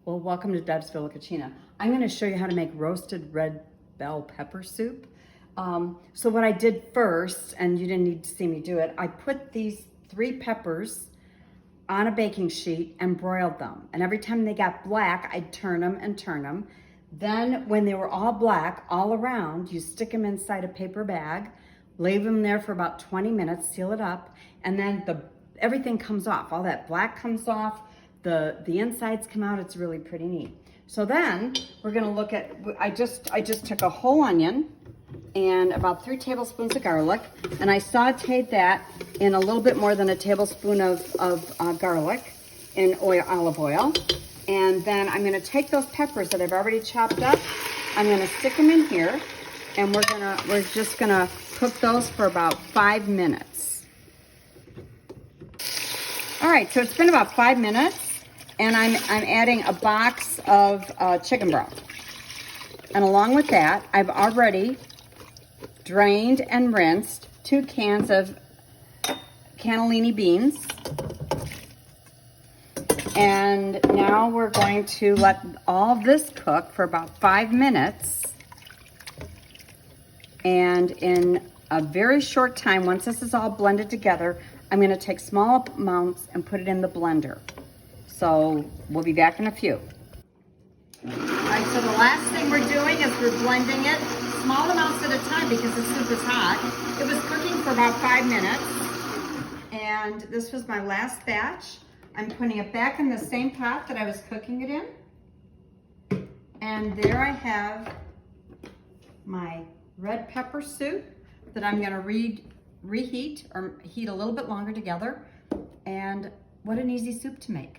Well, welcome to Deb's Villa Cucina. I'm going to show you how to make roasted red bell pepper soup. So what I did first, and you didn't need to see me do it, I put these 3 peppers on a baking sheet and broiled them. And every time they got black, I'd turn them and turn them. Then when they were all black all around, you stick them inside a paper bag, leave them there for about 20 minutes, seal it up, and then everything comes off. All that black comes off, the insides come out. It's really pretty neat. So then we're gonna look at, I just took a whole onion and about 3 tablespoons of garlic, and I sauteed that in a little bit more than a tablespoon of garlic in olive oil. And then I'm gonna take those peppers that I've already chopped up, I'm gonna stick them in here, and we're just gonna cook those for about 5 minutes. All right, so it's been about 5 minutes, and I'm adding a box of chicken broth. And along with that, I've already drained and rinsed 2 cans of cannellini beans. And now we're going to let all this cook for about 5 minutes. And in a very short time, once this is all blended together, I'm going to take small amounts and put it in the blender. So we'll be back in a few. All right, so the last thing we're doing is we're blending it small amounts at a time because the soup is hot. It was cooking for about 5 minutes. And this was my last batch. I'm putting it back in the same pot that I was cooking it in. And there I have my red pepper soup that I'm gonna reheat or heat a little bit longer together. And what an easy soup to make.